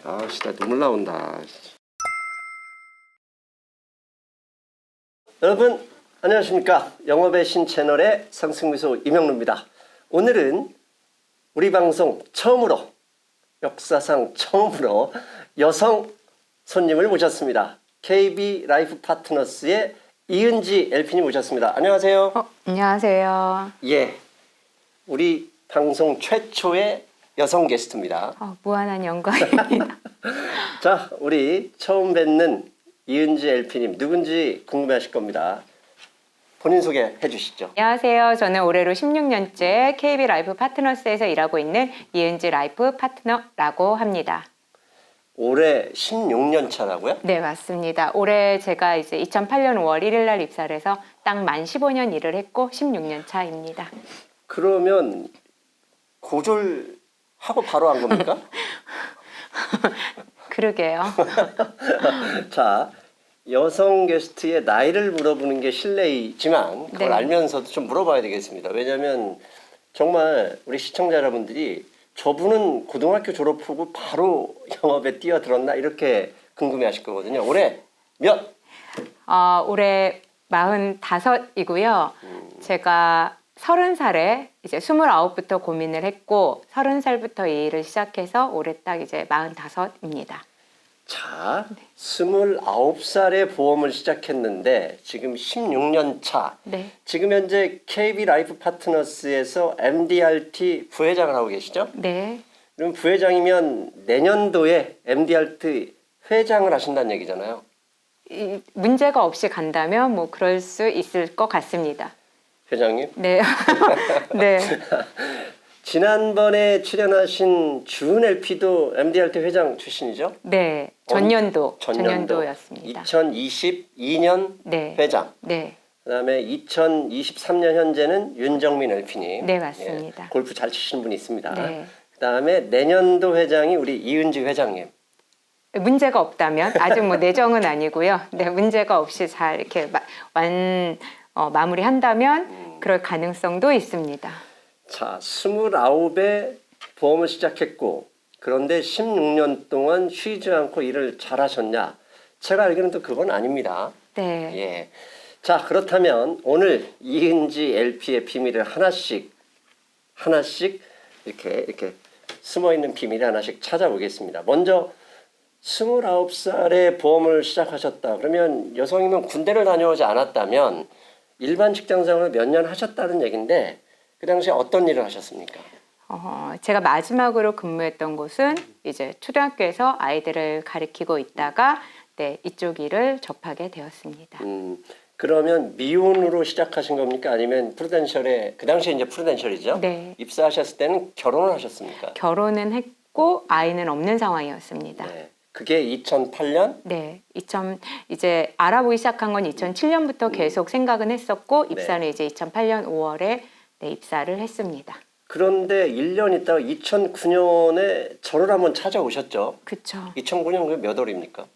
아씨, 나 눈물 나온다. 여러분 안녕하십니까? 영업의 신 채널의 상승미소 이명루입니다. 오늘은 우리 방송 처음으로, 역사상 처음으로 여성 손님을 모셨습니다. KB 라이프 파트너스의 이은지 LP님 모셨습니다. 안녕하세요. 안녕하세요. 예, 우리 방송 최초의 여성 게스트입니다. 무한한 영광입니다. 자, 우리 처음 뵙는 이은지 LP님 누군지 궁금해하실 겁니다. 본인 소개해 주시죠. 안녕하세요. 저는 올해로 16년째 KB 라이프 파트너스에서 일하고 있는 이은지 라이프 파트너라고 합니다. 올해 16년 차라고요? 네, 맞습니다. 올해 제가 이제 2008년 5월 1일 날 입사를 해서 딱 만 15년 일을 했고 16년 차입니다. 그러면 고졸하고 바로 한 겁니까? 그러게요. 자, 여성 게스트의 나이를 물어보는 게 실례이지만 그걸 네. 알면서도 좀 물어봐야 되겠습니다. 왜냐하면 정말 우리 시청자 여러분들이 저분은 고등학교 졸업하고 바로 영업에 뛰어들었나 이렇게 궁금해하실 거거든요. 올해 몇? 올해 45이고요. 제가 30살에 이제 29부터 고민을 했고 30살부터 이 일을 시작해서 올해 딱 이제 45입니다. 자, 29살에 보험을 시작했는데 지금 16년 차. 네. 지금 현재 KB 라이프 파트너스에서 MDRT 부회장을 하고 계시죠? 네. 그럼 부회장이면 내년도에 MDRT 회장을 하신다는 얘기잖아요. 문제가 없이 간다면 뭐 그럴 수 있을 것 같습니다. 회장님. 네. 네. 지난번에 출연하신 주은 LP도 MDRT 회장 출신이죠? 네. 전년도였습니다. 2022년 네. 회장. 네. 그다음에 2023년 현재는 윤정민 LP님. 네, 맞습니다. 예, 골프 잘 치시는 분이 있습니다. 네. 그다음에 내년도 회장이 우리 이은지 회장님. 문제가 없다면 아직 뭐 내정은 아니고요. 네, 문제가 없이 잘 이렇게 마무리한다면 그럴 가능성도 있습니다. 자, 29에 보험을 시작했고 그런데 16년 동안 쉬지 않고 일을 잘하셨냐? 제가 알기로는 또 그건 아닙니다. 네. 예. 자, 그렇다면 오늘 이은지 LP의 비밀을 하나씩 이렇게 숨어 있는 비밀을 하나씩 찾아보겠습니다. 먼저 29살에 보험을 시작하셨다. 그러면 여성이면 군대를 다녀오지 않았다면 일반 직장생활을 몇 년 하셨다는 얘기인데 그 당시에 어떤 일을 하셨습니까? 제가 마지막으로 근무했던 곳은 이제 초등학교에서 아이들을 가르치고 있다가 네, 이쪽 일을 접하게 되었습니다. 그러면 미혼으로 시작하신 겁니까? 아니면 프루덴셜에 그 당시에 이제 프루덴셜이죠? 네. 입사하셨을 때는 결혼을 하셨습니까? 결혼은 했고 아이는 없는 상황이었습니다. 네. 그게 2008년? 네, 이제 알아보기 시작한 건 2007년부터 계속 생각은 했었고 입사는 이제 2008년 5월에 네, 입사를 했습니다. 그런데 1년 있다가 2009년에 저를 한번 찾아오셨죠? 그렇죠. 2009년 그게 몇 월입니까?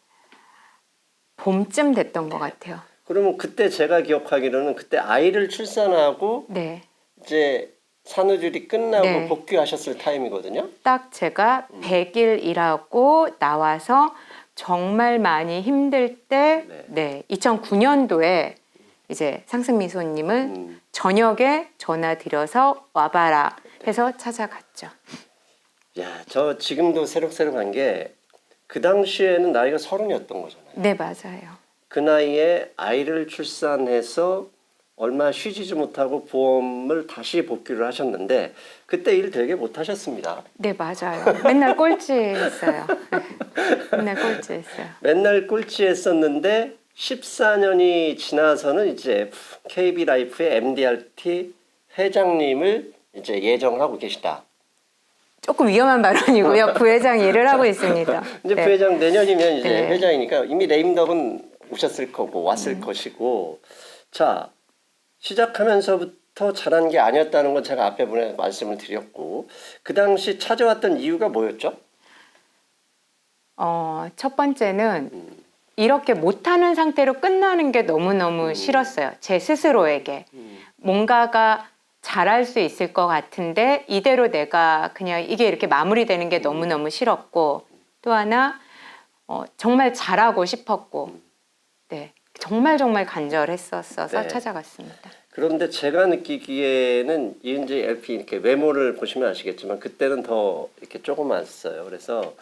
봄쯤 됐던 것 같아요. 그러면 그때 제가 기억하기로는 그때 아이를 출산하고 네, 이제 산후조리 끝나고 네. 복귀하셨을 타임이거든요. 딱 제가 100일 일하고 나와서 정말 많이 힘들 때, 네, 2009년도에 이제 상승미소님은 저녁에 전화 드려서 와봐라 해서 찾아갔죠. 야, 저 지금도 새록새록한 게 그 당시에는 나이가 30이었던 거잖아요. 네, 맞아요. 그 나이에 아이를 출산해서 얼마 쉬지도 못하고 보험을 다시 복귀를 하셨는데 그때 일 되게 못하셨습니다. 네, 맞아요. 맨날 꼴찌했어요. 맨날 꼴찌했어요. 맨날 꼴찌했었는데 14년이 지나서는 이제 KB 라이프의 MDRT 회장님을 이제 예정을 하고 계시다. 조금 위험한 발언이고요. 부회장 일을 하고 있습니다. 이제 네. 부회장 내년이면 이제 네. 회장이니까 이미 레임덕은 오셨을 거고 왔을 것이고 자 시작하면서부터 잘한 게 아니었다는 건 제가 앞에 분에 말씀을 드렸고 그 당시 찾아왔던 이유가 뭐였죠? 첫 번째는 이렇게 못하는 상태로 끝나는 게 너무너무 싫었어요. 제 스스로에게. 뭔가가 잘할 수 있을 것 같은데 이대로 내가 그냥 이게 이렇게 마무리되는 게 너무너무 싫었고 또 하나 정말 잘하고 싶었고, 네, 정말 간절했었어서 네. 찾아갔습니다. 그런데 제가 느끼기에는 이은지 LP 이렇게 외모를 보시면 아시겠지만 그때는 더 이렇게 조그맣어요. 그래서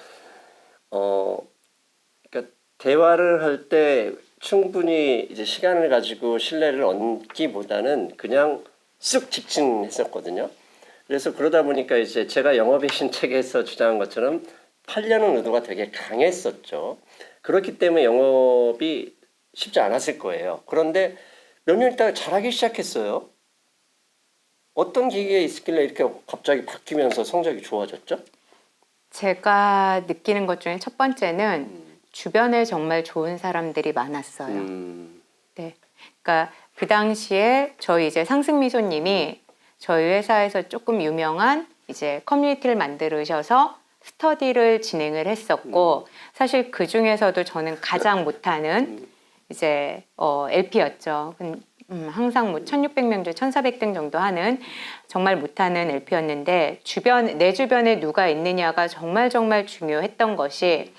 그러니까 대화를 할 때 충분히 이제 시간을 가지고 신뢰를 얻기보다는 그냥 쑥 직진했었거든요. 그래서 그러다 보니까 이제 제가 영업의 신책에서 주장한 것처럼 팔려는 의도가 되게 강했었죠. 그렇기 때문에 영업이 쉽지 않았을 거예요. 그런데 몇 년 있다가 잘하기 시작했어요. 어떤 계기가 있었길래 이렇게 갑자기 바뀌면서 성적이 좋아졌죠? 제가 느끼는 것 중에 첫 번째는 주변에 정말 좋은 사람들이 많았어요. 네. 그러니까 그 당시에 저희 이제 상승미소님이 저희 회사에서 조금 유명한 이제 커뮤니티를 만드셔서 스터디를 진행을 했었고 사실 그 중에서도 저는 가장 못하는 이제 LP였죠. 항상 뭐 1600명 중 1400등 정도 하는 정말 못하는 LP였는데 내 주변에 누가 있느냐가 정말 중요했던 것이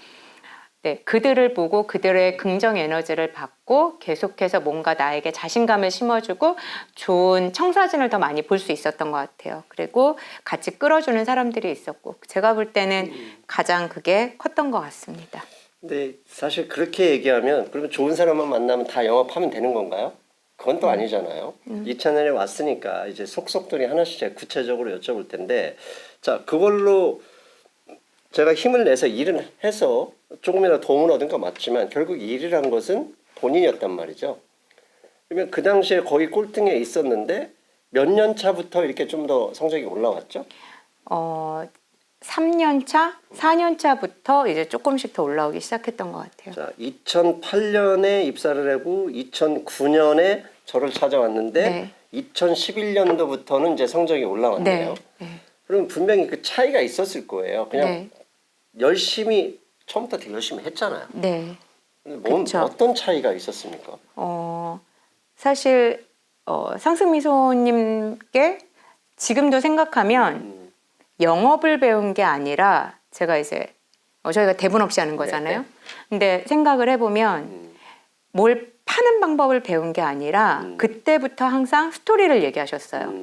네, 그들을 보고 그들의 긍정 에너지를 받고 계속해서 뭔가 나에게 자신감을 심어주고 좋은 청사진을 더 많이 볼 수 있었던 것 같아요. 그리고 같이 끌어주는 사람들이 있었고 제가 볼 때는 가장 그게 컸던 것 같습니다. 근데 사실 그렇게 얘기하면 그러면 좋은 사람만 만나면 다 영업하면 되는 건가요? 그건 또 아니잖아요. 이 채널에 왔으니까 이제 속속들이 하나씩 제가 구체적으로 여쭤볼 텐데 자 그걸로 제가 힘을 내서 일을 해서 조금이라도 도움을 얻은 건 맞지만 결국 일이란 것은 본인이었단 말이죠. 그러면 그 당시에 거의 꼴등에 있었는데 몇 년 차부터 이렇게 좀 더 성적이 올라왔죠? 3년 차, 4년 차부터 이제 조금씩 더 올라오기 시작했던 것 같아요. 자, 2008년에 입사를 하고 2009년에 저를 찾아왔는데 네. 2011년도부터는 이제 성적이 올라왔네요. 네. 그럼 분명히 그 차이가 있었을 거예요. 그냥 네. 열심히 처음부터 되게 열심히 했잖아요. 네. 근데 어떤 차이가 있었습니까? 사실 상승미소님께 지금도 생각하면 영업을 배운 게 아니라 제가 이제 저희가 대본 없이 하는 거잖아요. 네. 근데 생각을 해보면 뭘 파는 방법을 배운 게 아니라 그때부터 항상 스토리를 얘기하셨어요.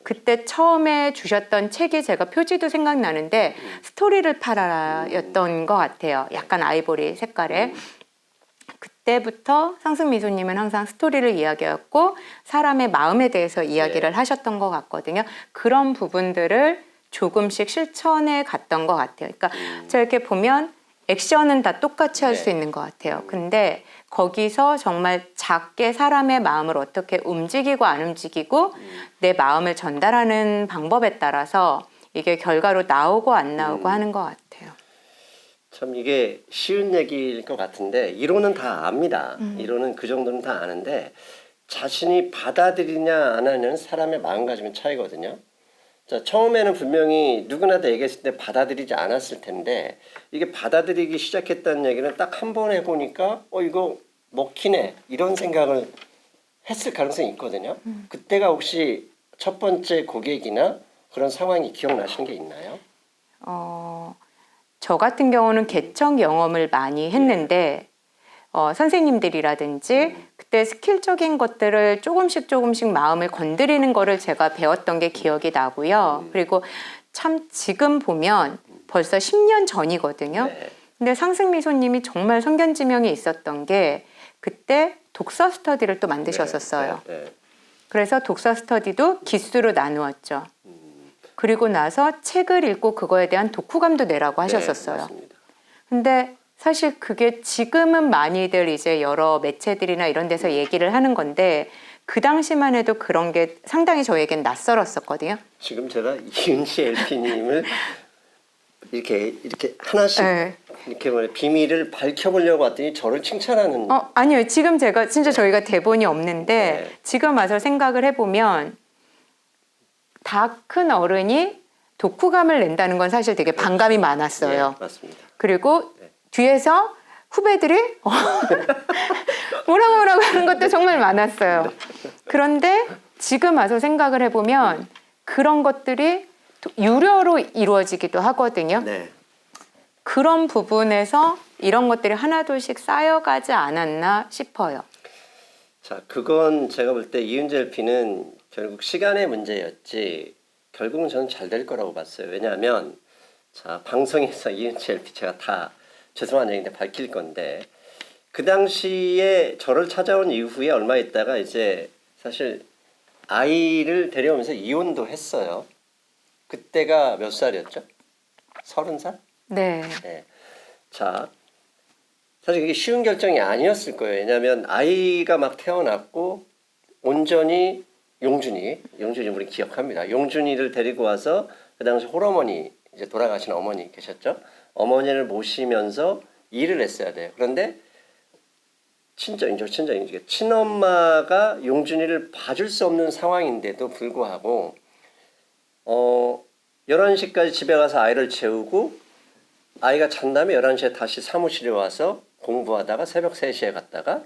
그때 처음에 주셨던 책이 제가 표지도 생각나는데 스토리를 팔아라였던 것 같아요. 약간 아이보리 색깔의. 그때부터 상승미소님은 항상 스토리를 이야기했고 사람의 마음에 대해서 이야기를 하셨던 것 같거든요. 그런 부분들을 조금씩 실천해 갔던 것 같아요. 그러니까 제가 이렇게 보면 액션은 다 똑같이 할 수 있는 것 같아요. 근데 거기서 정말 작게 사람의 마음을 어떻게 움직이고 안 움직이고 내 마음을 전달하는 방법에 따라서 이게 결과로 나오고 안 나오고 하는 것 같아요. 참 이게 쉬운 얘기일 것 같은데 이론은 다 압니다. 이론은 그 정도는 다 아는데 자신이 받아들이냐 안 하냐는 사람의 마음가짐의 차이거든요. 자, 처음에는 분명히 누구나 다 얘기했을 때 받아들이지 않았을 텐데 이게 받아들이기 시작했다는 얘기는 딱 한 번 해보니까 이거 먹히네 이런 생각을 했을 가능성이 있거든요. 그때가 혹시 첫 번째 고객이나 그런 상황이 기억나시는 게 있나요? 저 같은 경우는 개척 영업을 많이 했는데 선생님들이라든지 그때 스킬적인 것들을 조금씩 마음을 건드리는 거를 제가 배웠던 게 기억이 나고요. 그리고 참 지금 보면 벌써 10년 전이거든요. 네. 근데 상승미소님이 정말 선견지명이 있었던 게 그때 독서 스터디를 또 만드셨었어요. 네. 그래서 독서 스터디도 기수로 나누었죠. 그리고 나서 책을 읽고 그거에 대한 독후감도 내라고 하셨었어요. 맞습니다. 근데 사실 그게 지금은 많이들 이제 여러 매체들이나 이런 데서 얘기를 하는 건데 그 당시만 해도 그런 게 상당히 저에겐 낯설었었거든요. 지금 제가 이은지 LP님을 이렇게 하나씩 네. 이렇게 뭐 비밀을 밝혀보려고 했더니 저를 칭찬하는. 아니요. 지금 제가 진짜 저희가 대본이 없는데 네. 지금 와서 생각을 해보면 다 큰 어른이 독후감을 낸다는 건 사실 되게 반감이 많았어요. 네, 맞습니다. 그리고 뒤에서 후배들이 뭐라고 하는 것도 정말 많았어요. 그런데 지금 와서 생각을 해보면 그런 것들이 유료로 이루어지기도 하거든요. 네. 그런 부분에서 이런 것들이 하나둘씩 쌓여가지 않았나 싶어요. 자, 그건 제가 볼 때 이은재 LP는 결국 시간의 문제였지 결국은 저는 잘 될 거라고 봤어요. 왜냐하면 자, 방송에서 이은재 LP 제가 다 죄송한 얘기인데 밝힐 건데 그 당시에 저를 찾아온 이후에 얼마 있다가 이제 사실 아이를 데려오면서 이혼도 했어요. 그때가 몇 살이었죠? 30살? 네. 네. 자, 사실 그게 쉬운 결정이 아니었을 거예요. 왜냐하면 아이가 막 태어났고 온전히 용준이 우리 기억합니다. 용준이를 데리고 와서 그 당시 홀어머니 이제 돌아가신 어머니 계셨죠? 어머니를 모시면서 일을 했어야 돼요. 그런데 친정이죠. 친엄마가 용준이를 봐줄 수 없는 상황인데도 불구하고 11시까지 집에 가서 아이를 재우고 아이가 잔 다음에 11시에 다시 사무실에 와서 공부하다가 새벽 3시에 갔다가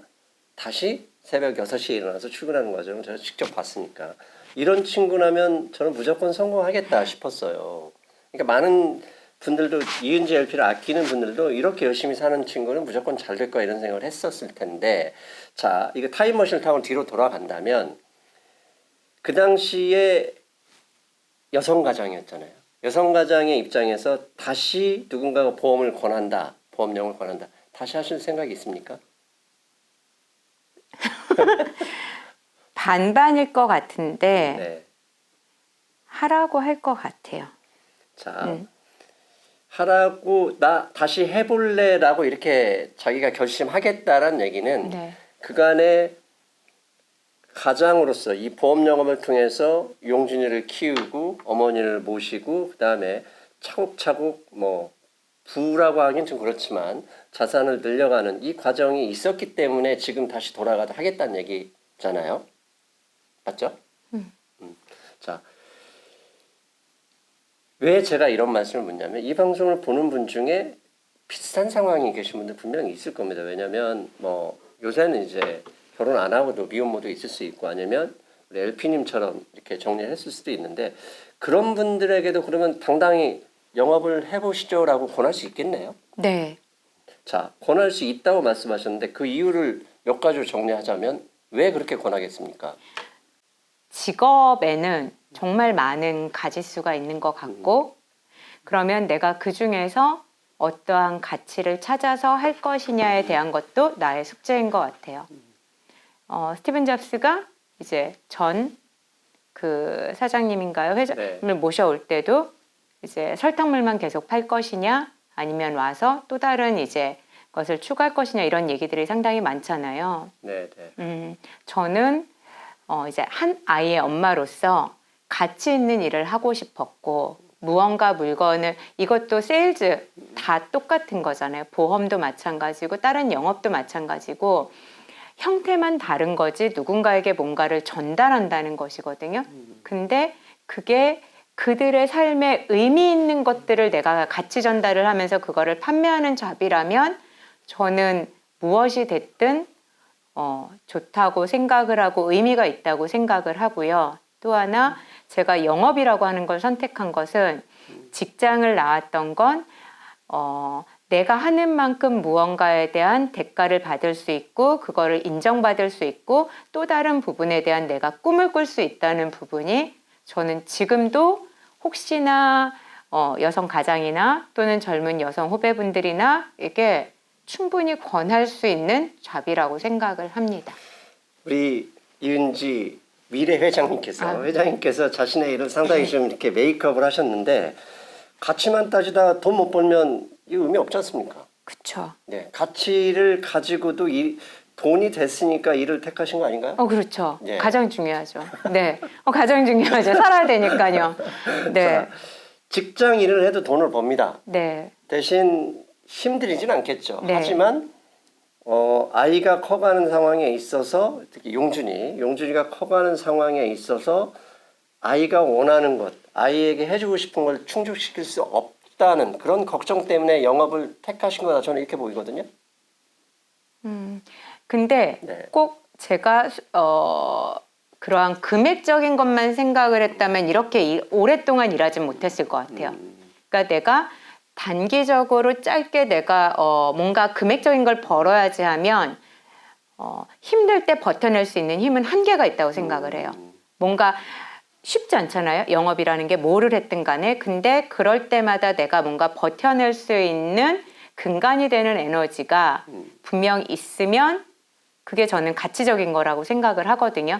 다시 새벽 6시에 일어나서 출근하는 과정을 제가 직접 봤으니까 이런 친구라면 저는 무조건 성공하겠다 싶었어요. 그러니까 많은 분들도 이은재 LP를 아끼는 분들도 이렇게 열심히 사는 친구는 무조건 잘 될 거야 이런 생각을 했었을 텐데 자, 이거 타임머신을 타고 뒤로 돌아간다면 그 당시에 여성 가장이었잖아요. 여성 가장의 입장에서 다시 누군가가 보험을 권한다. 보험령을 권한다. 다시 하실 생각이 있습니까? 반반일 것 같은데 네. 하라고 할 것 같아요. 자, 하라고 나 다시 해볼래라고 이렇게 자기가 결심하겠다라는 얘기는 네. 그간의 가장으로서 이 보험 영업을 통해서 용준이를 키우고 어머니를 모시고 그다음에 차곡차곡 뭐 부라고 하긴 좀 그렇지만 자산을 늘려가는 이 과정이 있었기 때문에 지금 다시 돌아가도 하겠다는 얘기잖아요. 맞죠? 자, 왜 제가 이런 말씀을 묻냐면 이 방송을 보는 분 중에 비슷한 상황이 계신 분들 분명히 있을 겁니다. 왜냐하면 뭐 요새는 이제 결혼 안 하고도 미혼모도 있을 수 있고 아니면 우리 LP님처럼 이렇게 정리를 했을 수도 있는데 그런 분들에게도 그러면 당당히 영업을 해보시죠라고 권할 수 있겠네요. 네. 자, 권할 수 있다고 말씀하셨는데 그 이유를 몇 가지로 정리하자면 왜 그렇게 권하겠습니까? 직업에는 정말 많은 가지수가 있는 것 같고 그러면 내가 그 중에서 어떠한 가치를 찾아서 할 것이냐에 대한 것도 나의 숙제인 것 같아요. 스티븐 잡스가 이제 전 그 사장님인가요? 회장을 네. 모셔올 때도 이제 설탕물만 계속 팔 것이냐 아니면 와서 또 다른 이제 것을 추가할 것이냐 이런 얘기들이 상당히 많잖아요. 네, 네. 저는 이제 한 아이의 엄마로서 가치 있는 일을 하고 싶었고 무언가 물건을 이것도 세일즈 다 똑같은 거잖아요. 보험도 마찬가지고 다른 영업도 마찬가지고 형태만 다른 거지 누군가에게 뭔가를 전달한다는 것이거든요. 근데 그게 그들의 삶에 의미 있는 것들을 내가 가치 전달을 하면서 그거를 판매하는 잡이라면 저는 무엇이 됐든 좋다고 생각을 하고 의미가 있다고 생각을 하고요. 또 하나 제가 영업이라고 하는 걸 선택한 것은 직장을 나왔던 건 내가 하는 만큼 무언가에 대한 대가를 받을 수 있고 그거를 인정받을 수 있고 또 다른 부분에 대한 내가 꿈을 꿀 수 있다는 부분이 저는 지금도 혹시나 여성 가장이나 또는 젊은 여성 후배분들이나 이게 충분히 권할 수 있는 잡이라고 생각을 합니다. 우리 이은지 미래 회장님께서 회장님께서 자신의 일을 상당히 좀 이렇게 메이크업을 하셨는데 가치만 따지다 돈 못 벌면 이 의미 없지 않습니까? 그렇죠. 네, 가치를 가지고도 돈이 됐으니까 일을 택하신 거 아닌가요? 그렇죠. 네. 가장 중요하죠. 네, 가장 중요하죠. 살아야 되니까요. 네, 자, 직장 일을 해도 돈을 법니다. 네, 대신 힘들이진 않겠죠. 네. 하지만 아이가 커가는 상황에 있어서 특히 용준이가 커가는 상황에 있어서 아이가 원하는 것, 아이에게 해주고 싶은 걸 충족시킬 수 없다는 그런 걱정 때문에 영업을 택하신 거다 저는 이렇게 보이거든요. 근데 네. 꼭 제가 그러한 금액적인 것만 생각을 했다면 이렇게 오랫동안 일하진 못했을 것 같아요. 그러니까 내가 단기적으로 짧게 내가 뭔가 금액적인 걸 벌어야지 하면 힘들 때 버텨낼 수 있는 힘은 한계가 있다고 생각을 해요. 뭔가 쉽지 않잖아요. 영업이라는 게 뭐를 했든 간에. 근데 그럴 때마다 내가 뭔가 버텨낼 수 있는 근간이 되는 에너지가 분명 있으면 그게 저는 가치적인 거라고 생각을 하거든요.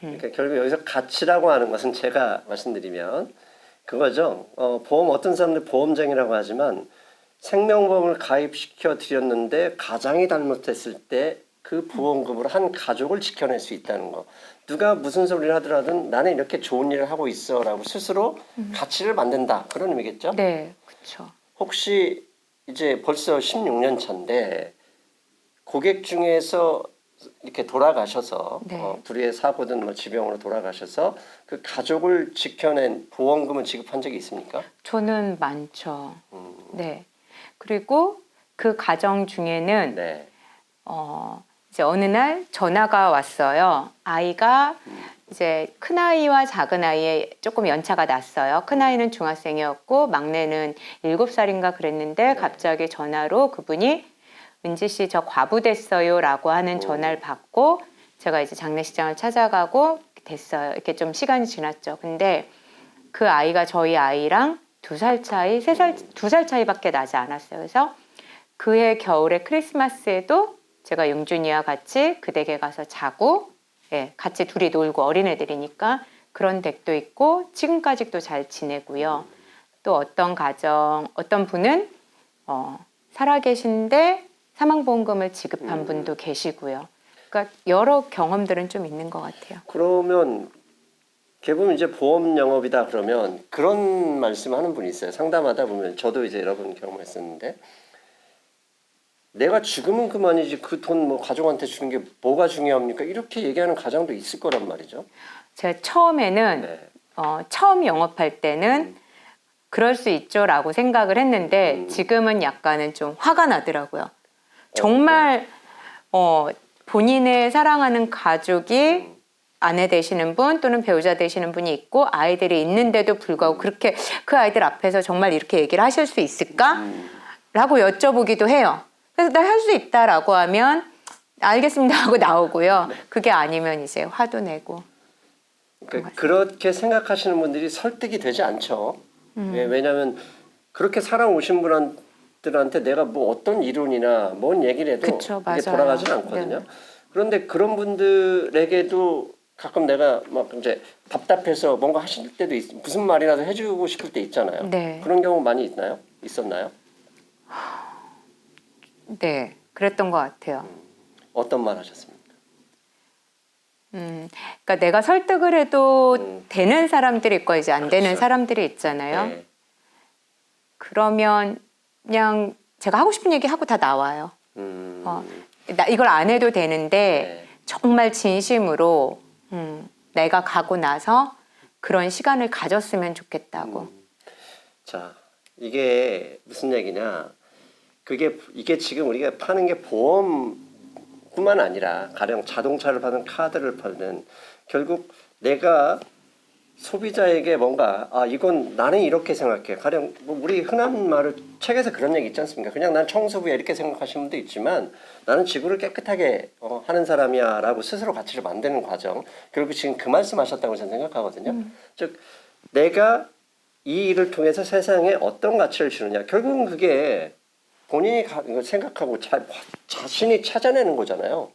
그러니까 결국 여기서 가치라고 하는 것은 제가 말씀드리면 그거죠. 보험 어떤 사람들 보험쟁이라고 하지만 생명보험을 가입시켜 드렸는데 가장이 잘못했을 때 그 보험금으로 한 가족을 지켜낼 수 있다는 거. 누가 무슨 소리를 하더라도 나는 이렇게 좋은 일을 하고 있어라고 스스로 가치를 만든다. 그런 의미겠죠? 네, 그렇죠. 혹시 이제 벌써 16년 차인데 고객 중에서 이렇게 돌아가셔서 네. 불의의 사고든 뭐 지병으로 돌아가셔서 그 가족을 지켜낸 보험금을 지급한 적이 있습니까? 저는 많죠. 네. 그리고 그 가정 중에는 네. 이제 어느 날 전화가 왔어요. 아이가 이제 큰 아이와 작은 아이에 조금 연차가 났어요. 큰 아이는 중학생이었고 막내는 7살인가 그랬는데 갑자기 전화로 그분이 은지 씨 저 과부됐어요라고 하는 전화를 받고 제가 이제 장례식장을 찾아가고 됐어요. 이렇게 좀 시간이 지났죠. 근데 그 아이가 저희 아이랑 2살 차이, 2살 차이밖에 나지 않았어요. 그래서 그해 겨울에 크리스마스에도 제가 용준이와 같이 그 댁에 가서 자고 예, 같이 둘이 놀고 어린애들이니까 그런 댁도 있고 지금까지도 잘 지내고요. 또 어떤 분은 살아계신데 사망보험금을 지급한 분도 계시고요. 그러니까 여러 경험들은 좀 있는 것 같아요. 그러면 대부분 이제 보험 영업이다 그러면 그런 말씀하는 분이 있어요. 상담하다 보면 저도 이제 여러 번 경험했었는데 내가 죽으면 그만이지 그 돈 뭐 가족한테 주는 게 뭐가 중요합니까? 이렇게 얘기하는 가정도 있을 거란 말이죠. 제가 처음에는 네. 처음 영업할 때는 그럴 수 있죠라고 생각을 했는데 지금은 약간은 좀 화가 나더라고요. 정말 본인의 사랑하는 가족이 아내 되시는 분 또는 배우자 되시는 분이 있고 아이들이 있는데도 불구하고 그렇게 그 아이들 앞에서 정말 이렇게 얘기를 하실 수 있을까? 라고 여쭤보기도 해요. 그래서 나 할 수 있다라고 하면 알겠습니다 하고 나오고요. 그게 아니면 이제 화도 내고. 그렇게 생각하시는 분들이 설득이 되지 않죠. 왜냐하면 그렇게 살아오신 분들한테 내가 뭐 어떤 이론이나 뭔 얘기를 해도 그쵸, 이게 맞아요. 돌아가지는 않거든요. 네. 그런데 그런 분들에게도 가끔 내가 막 이제 답답해서 뭔가 하실 때도 무슨 말이라도 해주고 싶을 때 있잖아요. 네. 그런 경우 많이 있었나요? 네, 그랬던 것 같아요. 어떤 말 하셨습니까? 그러니까 내가 설득을 해도 되는 사람들이 있고 이제 안 되는 그렇죠. 사람들이 있잖아요. 네. 그러면 그냥 제가 하고 싶은 얘기 하고 다 나와요. 음, 나 이걸 안 해도 되는데 네. 정말 진심으로 내가 가고 나서 그런 시간을 가졌으면 좋겠다고. 자, 이게 무슨 얘기냐? 이게 지금 우리가 파는 게 보험뿐만 아니라 가령 자동차를 파는 카드를 팔는 결국 내가 소비자에게 뭔가 이건 나는 이렇게 생각해. 가령 뭐 우리 흔한 말을 책에서 그런 얘기 있지 않습니까? 그냥 난 청소부야 이렇게 생각하시는 분도 있지만 나는 지구를 깨끗하게 하는 사람이야라고 스스로 가치를 만드는 과정. 결국 지금 그 말씀하셨다고 저는 생각하거든요. 즉 내가 이 일을 통해서 세상에 어떤 가치를 주느냐. 결국은 그게 본인이 생각하고 자신이 찾아내는 거잖아요.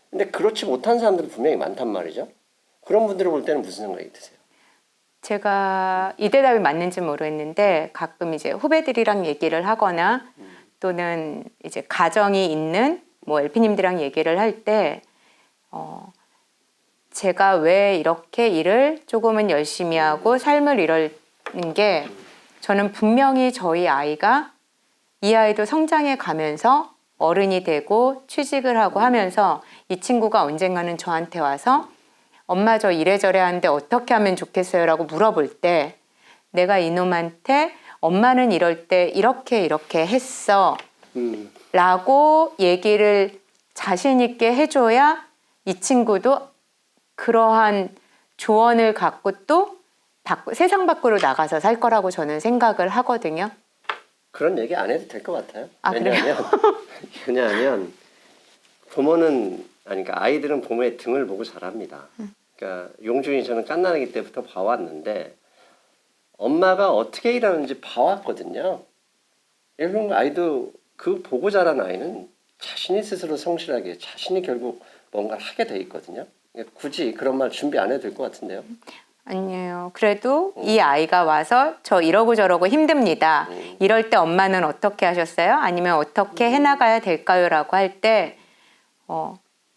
근데 그렇지 못한 사람들이 분명히 많단 말이죠. 그런 분들을 볼 때는 무슨 생각이 드세요? 제가 이 대답이 맞는지 모르겠는데 가끔 이제 후배들이랑 얘기를 하거나 또는 이제 가정이 있는 뭐 LP님들이랑 얘기를 할 때 제가 왜 이렇게 일을 조금은 열심히 하고 삶을 이루는 게 저는 분명히 저희 아이가 이 아이도 성장해 가면서 어른이 되고 취직을 하고 하면서 이 친구가 언젠가는 저한테 와서 엄마 저 이래저래 하는데 어떻게 하면 좋겠어요? 라고 물어볼 때 내가 이놈한테 엄마는 이럴 때 이렇게 했어 라고 얘기를 자신 있게 해줘야 이 친구도 그러한 조언을 갖고 또 세상 밖으로 나가서 살 거라고 저는 생각을 하거든요. 그런 얘기 안 해도 될 것 같아요. 아, 왜냐하면 부모는 그러니까 아이들은 부모의 등을 보고 자랍니다. 그러니까 용준이 저는 갓난아기 때부터 봐왔는데 엄마가 어떻게 일하는지 봐왔거든요. 이런 아이도 그 보고 자란 아이는 자신이 스스로 성실하게 자신이 결국 뭔가를 하게 돼 있거든요. 굳이 그런 말 준비 안 해도 될 것 같은데요. 아니에요. 그래도 이 아이가 와서 저 이러고 저러고 힘듭니다. 이럴 때 엄마는 어떻게 하셨어요? 아니면 어떻게 해나가야 될까요? 라고 할 때,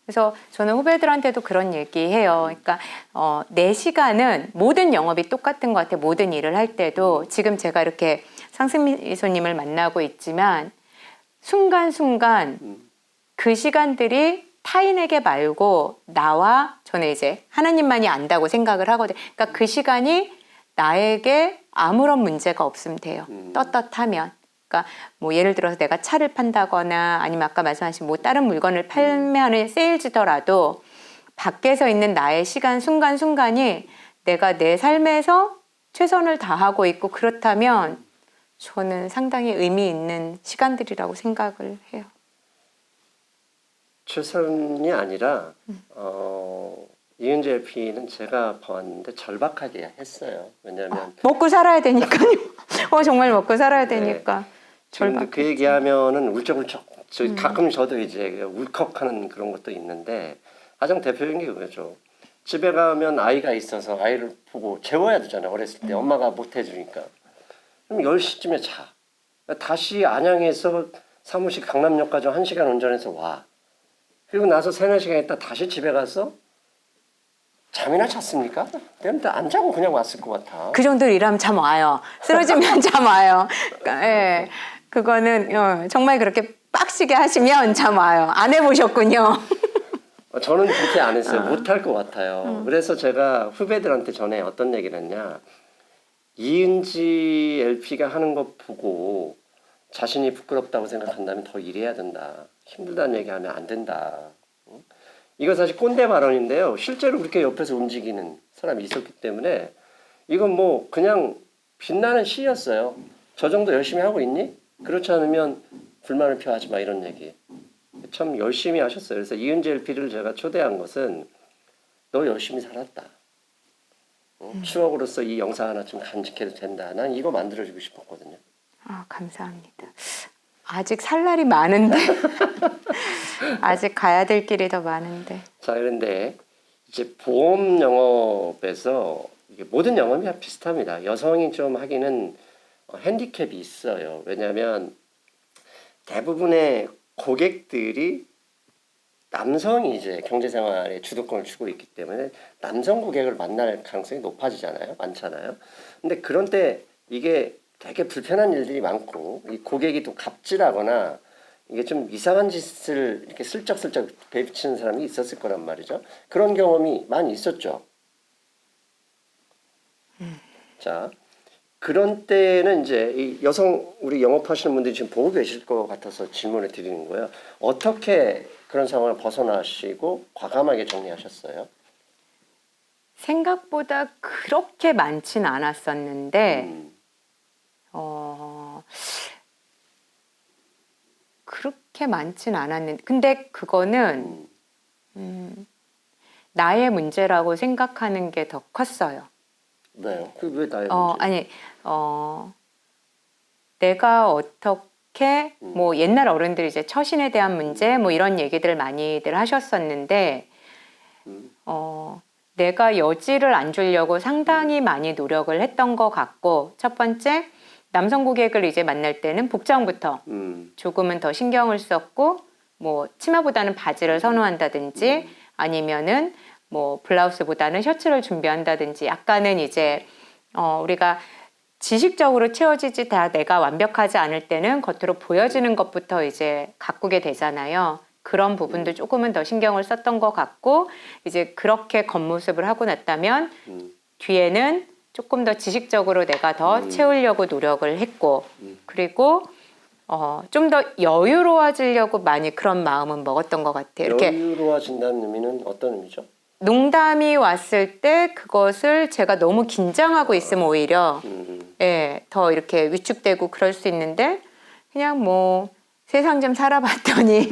그래서 저는 후배들한테도 그런 얘기해요. 그러니까 내 시간은 모든 영업이 똑같은 것 같아요. 모든 일을 할 때도 지금 제가 이렇게 상승미소님을 만나고 있지만 순간순간 그 시간들이 타인에게 말고 나와 저는 이제 하나님만이 안다고 생각을 하거든요. 그러니까 그 시간이 나에게 아무런 문제가 없으면 돼요. 떳떳하면. 그러니까 뭐 예를 들어서 내가 차를 판다거나 아니면 아까 말씀하신 뭐 다른 물건을 판매하는 세일즈더라도 밖에서 있는 나의 시간 순간순간이 내가 내 삶에서 최선을 다하고 있고 그렇다면 저는 상당히 의미 있는 시간들이라고 생각을 해요. 최선이 아니라 이은재 LP는 제가 봤는데 절박하게 했어요. 왜냐하면 먹고 살아야 되니까요. 정말 먹고 살아야 되니까. 지금도 그 얘기하면은 울적울적. 가끔 저도 이제 울컥하는 그런 것도 있는데 가장 대표적인 게 그거죠. 집에 가면 아이가 있어서 아이를 보고 재워야 되잖아요. 어렸을 때 엄마가 못 해주니까. 그럼 10시쯤에 자. 다시 안양에서 사무실 강남역까지 1시간 운전해서 와. 그리고 나서 3-4시간 있다 다시 집에 가서 잠이나 잤습니까? 내가 안 자고 그냥 왔을 것 같아. 그 정도로 일하면 잠 와요. 쓰러지면 잠 와요. 그러니까, 예. 그거는 정말 그렇게 빡시게 하시면 잠 와요. 안 해보셨군요. 저는 그렇게 안 했어요. 못할 것 같아요. 그래서 제가 후배들한테 전에 어떤 얘기를 했냐. 이은지 LP가 하는 거 보고 자신이 부끄럽다고 생각한다면 더 일해야 된다. 힘들다는 얘기하면 안 된다. 이거 사실 꼰대 발언인데요. 실제로 그렇게 옆에서 움직이는 사람이 있었기 때문에 이건 뭐 그냥 빛나는 시였어요. 저 정도 열심히 하고 있니? 그렇지 않으면 불만을 표하지 마 이런 얘기. 참 열심히 하셨어요. 그래서 이은재 LP를 제가 초대한 것은 너 열심히 살았다. 추억으로서 이 영상 하나 좀 간직해도 된다. 난 이거 만들어주고 싶었거든요. 감사합니다. 아직 살 날이 많은데 아직 가야 될 길이 더 많은데. 자, 그런데 이제 보험 영업에서 이게 모든 영업이 다 비슷합니다. 여성이 좀 하기는 핸디캡이 있어요. 왜냐하면 대부분의 고객들이 남성이 이제 경제생활에 주도권을 쥐고 있기 때문에 남성 고객을 만날 가능성이 높아지잖아요. 많잖아요. 근데 그런 때 이게 되게 불편한 일들이 많고 이 고객이 또 갑질하거나 이게 좀 이상한 짓을 이렇게 슬쩍슬쩍 베비치는 사람이 있었을 거란 말이죠. 그런 경험이 많이 있었죠. 자, 그런 때는 이제 이 여성 우리 영업하시는 분들이 지금 보고 계실 것 같아서 질문을 드리는 거예요. 어떻게 그런 상황을 벗어나시고 과감하게 정리하셨어요? 생각보다 그렇게 많진 않았었는데 그렇게 많진 않았는데 근데 그거는 나의 문제라고 생각하는 게 더 컸어요. 왜요? 그왜 나의 문제? 내가 어떻게 뭐 옛날 어른들이 이제 처신에 대한 문제 뭐 이런 얘기들 많이들 하셨었는데 내가 여지를 안 주려고 상당히 많이 노력을 했던 것 같고 첫 번째 남성 고객을 이제 만날 때는 복장부터 조금은 더 신경을 썼고 뭐 치마보다는 바지를 선호한다든지 아니면은 뭐 블라우스보다는 셔츠를 준비한다든지 약간은 이제 우리가 지식적으로 채워지지 다 내가 완벽하지 않을 때는 겉으로 보여지는 것부터 이제 가꾸게 되잖아요. 그런 부분도 조금은 더 신경을 썼던 것 같고 이제 그렇게 겉모습을 하고 났다면 뒤에는 조금 더 지식적으로 내가 더 채우려고 노력을 했고 그리고 좀 더 여유로워지려고 많이 그런 마음은 먹었던 것 같아요. 이렇게 여유로워진다는 의미는 어떤 의미죠? 농담이 왔을 때 그것을 제가 너무 긴장하고 있으면 오히려 더 이렇게 위축되고 그럴 수 있는데 그냥 뭐 세상 좀 살아봤더니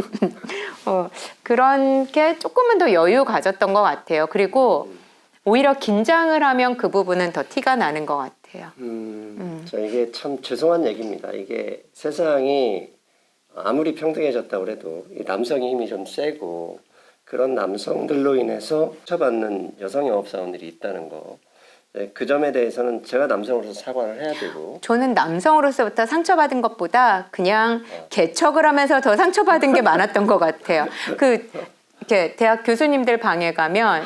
그런 게 조금은 더 여유 가졌던 것 같아요. 그리고 오히려 긴장을 하면 그 부분은 더 티가 나는 것 같아요. 자, 이게 참 죄송한 얘기입니다. 이게 세상이 아무리 평등해졌다 그래도 이 남성의 힘이 좀 세고 그런 남성들로 인해서 상처받는 여성 영업사원들이 있다는 거. 네, 그 점에 대해서는 제가 남성으로서 사과를 해야 되고. 저는 남성으로서부터 상처받은 것보다 그냥 개척을 하면서 더 상처받은 게 많았던 것 같아요. 이렇게 대학 교수님들 방에 가면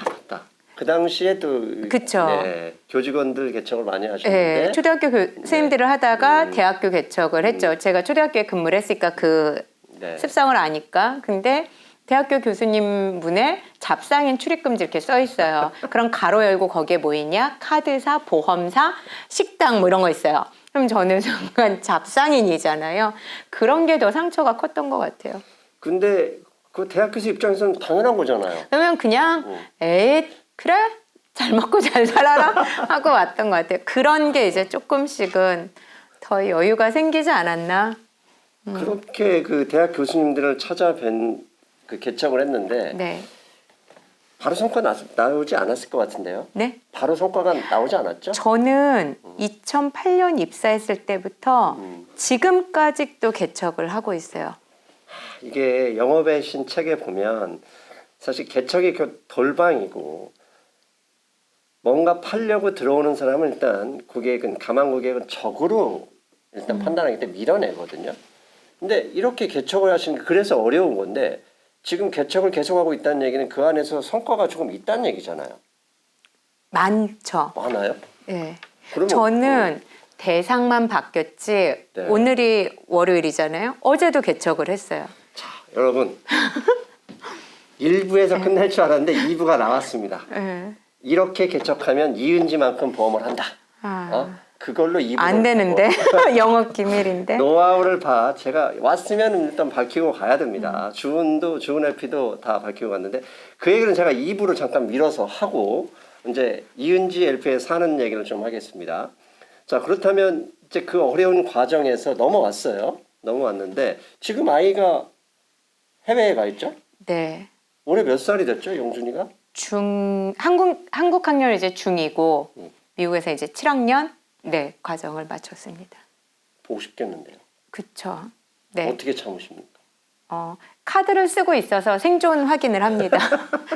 그 당시에 또 그쵸. 네, 교직원들 개척을 많이 하셨는데 네, 초등학교 선생님들을 하다가 대학교 개척을 했죠. 제가 초등학교에 근무를 했으니까 그 네. 습성을 아니까. 근데 대학교 교수님 분의 잡상인 출입금지 이렇게 써 있어요. 그럼 가로 열고 거기에 뭐 있냐? 카드사, 보험사, 식당 뭐 이런 거 있어요. 그럼 저는 순간 잡상인이잖아요. 그런 게 더 상처가 컸던 것 같아요. 근데 그 대학 교수 입장에서는 당연한 거잖아요. 그러면 그냥 에이 그래? 잘 먹고 잘 살아라 하고 왔던 것 같아요. 그런 게 이제 조금씩은 더 여유가 생기지 않았나? 그렇게 그 대학 교수님들을 찾아뵌 그 개척을 했는데 네. 바로 성과 나오지 않았을 것 같은데요. 네? 바로 성과가 나오지 않았죠? 저는 2008년 입사했을 때부터 지금까지도 개척을 하고 있어요. 이게 영업의 신 책에 보면 사실 개척이 돌방이고 뭔가 팔려고 들어오는 사람은 일단 가망 고객은 적으로 일단 판단하기 때문에 밀어내거든요. 근데 이렇게 개척을 하시는 게 그래서 어려운 건데 지금 개척을 계속하고 있다는 얘기는 그 안에서 성과가 조금 있다는 얘기잖아요. 많죠. 많아요? 네. 그러면 저는 대상만 바뀌었지 네. 오늘이 월요일이잖아요. 어제도 개척을 했어요. 자, 여러분 1부에서 끝날 줄 알았는데 2부가 나왔습니다. 네. 이렇게 개척하면 이은지만큼 보험을 한다. 그걸로 2부 안 되는데 영업 기밀인데. 노하우를 제가 왔으면 일단 밝히고 가야 됩니다. 주은 LP도 다 밝히고 갔는데 그 얘기는 제가 2부를 잠깐 밀어서 하고 이제 이은지 LP에 사는 얘기를 좀 하겠습니다. 자, 그렇다면 이제 그 어려운 과정에서 넘어왔는데 지금 아이가 해외에 가 있죠? 네. 올해 몇 살이 됐죠, 용준이가? 한국 학년은 이제 중2고 미국에서 이제 7학년 네 과정을 마쳤습니다. 보고 싶겠는데요. 그쵸. 네. 어떻게 참으십니까? 카드를 쓰고 있어서 생존 확인을 합니다.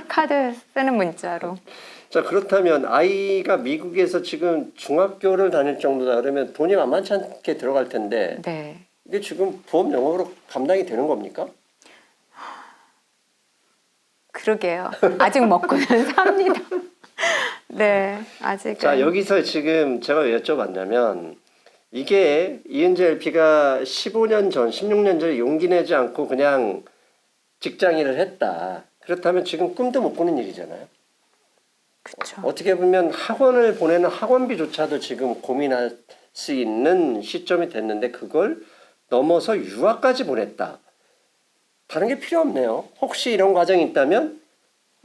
카드 쓰는 문자로. 자, 그렇다면 아이가 미국에서 지금 중학교를 다닐 정도다 그러면 돈이 만만치 않게 들어갈 텐데 네. 이게 지금 보험 영업으로 감당이 되는 겁니까? 그러게요. 아직 먹고는 삽니다. 네, 아직은. 자, 여기서 지금 제가 왜 여쭤봤냐면 이게 이은지 LP가 15년 전, 16년 전에 용기 내지 않고 그냥 직장 일을 했다. 그렇다면 지금 꿈도 못 꾸는 일이잖아요. 그쵸. 어떻게 보면 학원을 보내는 학원비조차도 지금 고민할 수 있는 시점이 됐는데 그걸 넘어서 유학까지 보냈다. 다른 게 필요 없네요. 혹시 이런 과정이 있다면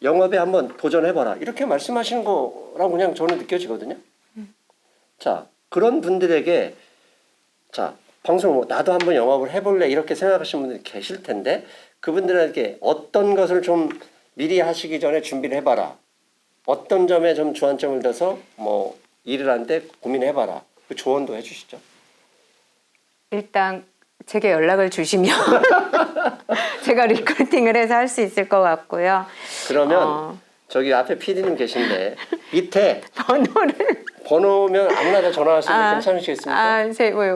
영업에 한번 도전해봐라. 이렇게 말씀하시는 거라고 그냥 저는 느껴지거든요. 자, 그런 분들에게 자, 방송 나도 한번 영업을 해볼래 이렇게 생각하시는 분들이 계실 텐데 그분들에게 어떤 것을 좀 미리 하시기 전에 준비를 해봐라. 어떤 점에 좀 주안점을 둬서 뭐 일을 하는데 고민해봐라. 그 조언도 해주시죠. 일단 제게 연락을 주시면 제가 리크루팅을 해서 할 수 있을 것 같고요. 그러면 저기 앞에 PD님 계신데 밑에 번호면 아무나 다 전화할 수 있는데 괜찮으시겠습니까?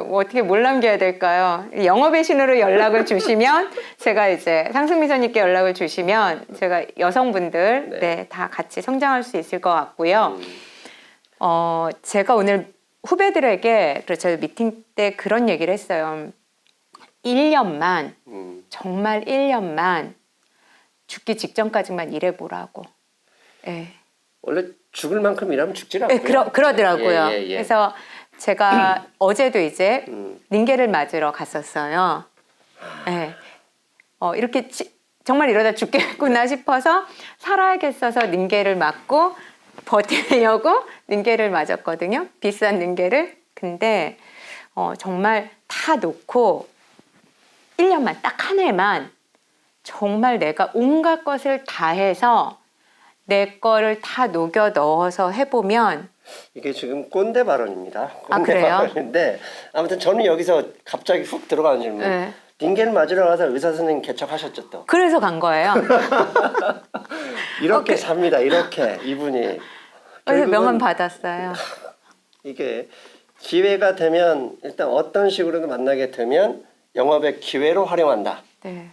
뭐 어떻게 뭘 남겨야 될까요? 영업의 신호로 연락을 주시면 제가 이제 상승미소님께 연락을 주시면 제가 여성분들 네, 다 같이 성장할 수 있을 것 같고요. 제가 오늘 후배들에게 그렇죠 미팅 때 그런 얘기를 했어요. 1년만 정말 1년만 죽기 직전까지만 일해보라고. 네. 원래 죽을 만큼 일하면 죽질 않고요. 네, 그러더라고요. 예. 그래서 제가 어제도 이제 닌게를 맞으러 갔었어요. 네. 이렇게 정말 이러다 죽겠구나 싶어서 살아야겠어서 닌게를 맞고 버티려고 닌게를 맞았거든요. 비싼 닌게를. 근데 정말 다 놓고 1년만 딱 한 해만 정말 내가 온갖 것을 다 해서 내 거를 다 녹여 넣어서 해보면 이게 지금 꼰대 발언입니다. 아, 꼰대 그래요? 발언인데 아무튼 저는 여기서 갑자기 훅 들어가는 질문. 네. 링겔 맞으러 가서 의사 선생님 개척하셨죠 또. 그래서 간 거예요. 이렇게 삽니다. 이렇게 이분이. 그래서 결국은 명함 받았어요. 이게 기회가 되면 일단 어떤 식으로든 만나게 되면 영업의 기회로 활용한다. 네.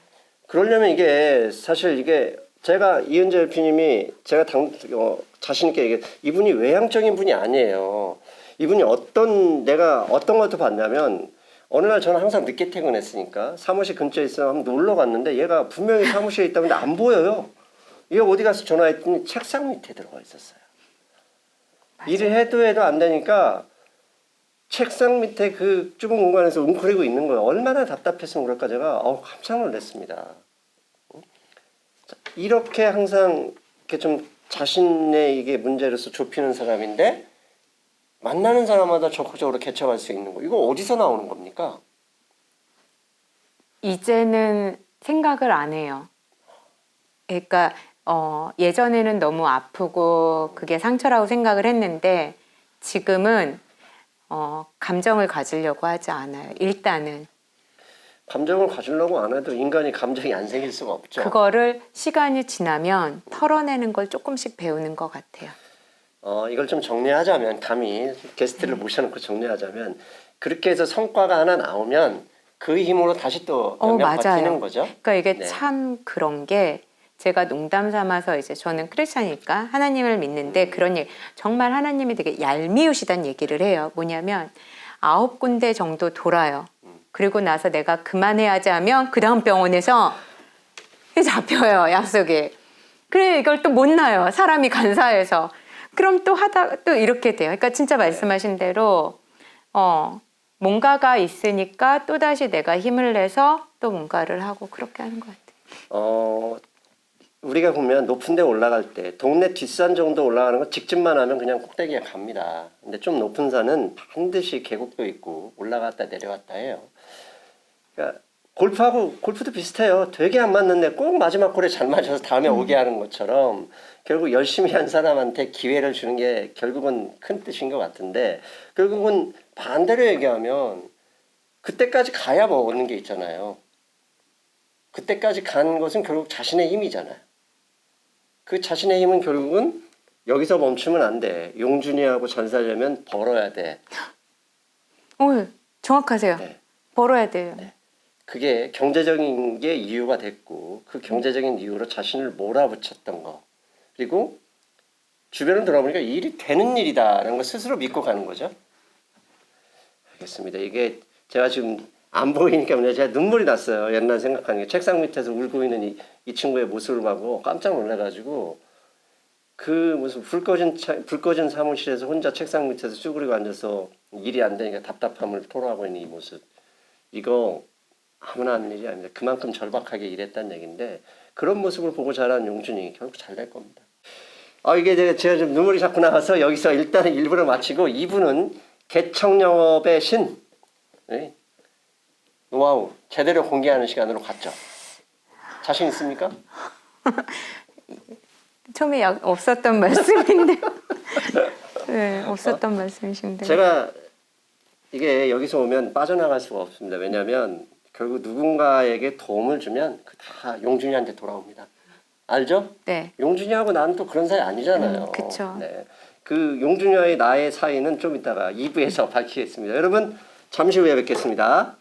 그러려면 이게 사실 이게 제가 이은재 대표님이 제가 자신 있게 얘기해 이분이 외향적인 분이 아니에요. 이분이 내가 어떤 것도 봤냐면 어느 날 저는 항상 늦게 퇴근했으니까 사무실 근처에 있어 한번 놀러 갔는데 얘가 분명히 사무실에 있다 근데 안 보여요. 얘가 어디 가서 전화했더니 책상 밑에 들어가 있었어요. 맞아요. 일을 해도 안 되니까 책상 밑에 그 좁은 공간에서 웅크리고 있는 거예요. 얼마나 답답했으면 그럴까 제가 깜짝 놀랐습니다. 이렇게 항상 이렇게 좀 자신의 이게 문제로서 좁히는 사람인데 만나는 사람마다 적극적으로 개척할 수 있는 거. 이거 어디서 나오는 겁니까? 이제는 생각을 안 해요. 그러니까 예전에는 너무 아프고 그게 상처라고 생각을 했는데 지금은 감정을 가지려고 하지 않아요. 일단은 감정을 가지려고 안 해도 인간이 감정이 안 생길 수가 없죠. 그거를 시간이 지나면 털어내는 걸 조금씩 배우는 것 같아요. 이걸 좀 정리하자면 감히 게스트를 모셔놓고 정리하자면 그렇게 해서 성과가 하나 나오면 그 힘으로 다시 또 영향 받히는 거죠. 그러니까 이게 네. 참 그런 게 제가 농담 삼아서 이제 저는 크리스찬이니까 하나님을 믿는데 그런 얘기 정말 하나님이 되게 얄미우시다는 얘기를 해요. 뭐냐면 9군데 정도 돌아요. 그리고 나서 내가 그만해야지 하면 그 다음 병원에서 잡혀요. 약속이. 그래 이걸 또 못 나요. 사람이 간사해서. 그럼 또 하다가 또 이렇게 돼요. 그러니까 진짜 말씀하신 대로 뭔가가 있으니까 또다시 내가 힘을 내서 또 뭔가를 하고 그렇게 하는 것 같아요. 우리가 보면 높은 데 올라갈 때 동네 뒷산 정도 올라가는 거 직진만 하면 그냥 꼭대기에 갑니다. 근데 좀 높은 산은 반드시 계곡도 있고 올라갔다 내려갔다 해요. 그러니까 골프도 비슷해요. 되게 안 맞는데 꼭 마지막 홀에 잘 맞아서 다음에 오게 하는 것처럼 결국 열심히 한 사람한테 기회를 주는 게 결국은 큰 뜻인 것 같은데 결국은 반대로 얘기하면 그때까지 가야 뭐 얻는 게 있잖아요. 그때까지 간 것은 결국 자신의 힘이잖아요. 그 자신의 힘은 결국은 여기서 멈추면 안 돼. 용준이하고 잘 살려면 벌어야 돼. 정확하세요. 네. 벌어야 돼요. 네. 그게 경제적인 게 이유가 됐고 그 경제적인 이유로 자신을 몰아붙였던 거. 그리고 주변을 돌아보니까 이 일이 되는 일이다라는 걸 스스로 믿고 가는 거죠. 알겠습니다. 이게 제가 지금 안 보이니까 제가 눈물이 났어요. 옛날 생각하는 게 책상 밑에서 울고 있는 이 친구의 모습을 보고 깜짝 놀라가지고 그 무슨 불 꺼진 사무실에서 혼자 책상 밑에서 쭈그리고 앉아서 일이 안 되니까 답답함을 토로하고 있는 이 모습. 이거 아무나 하는 일이 아닙니다. 그만큼 절박하게 일했다는 얘기인데 그런 모습을 보고 자란 용준이 결국 잘 될 겁니다. 이게 제가 좀 눈물이 자꾸 나와서 여기서 일단은 1부를 마치고 2부는 개척 영업의 신 네? 노하우 제대로 공개하는 시간으로 갔죠. 자신 있습니까? 처음에 없었던 말씀인데 네, 없었던 말씀이신데 제가 이게 여기서 오면 빠져나갈 수가 없습니다. 왜냐하면 결국 누군가에게 도움을 주면 그 다 용준이한테 돌아옵니다. 알죠? 네. 용준이하고 나는 또 그런 사이 아니잖아요. 그쵸. 네. 그 용준이와의 나의 사이는 좀 이따가 2부에서 밝히겠습니다. 여러분 잠시 후에 뵙겠습니다.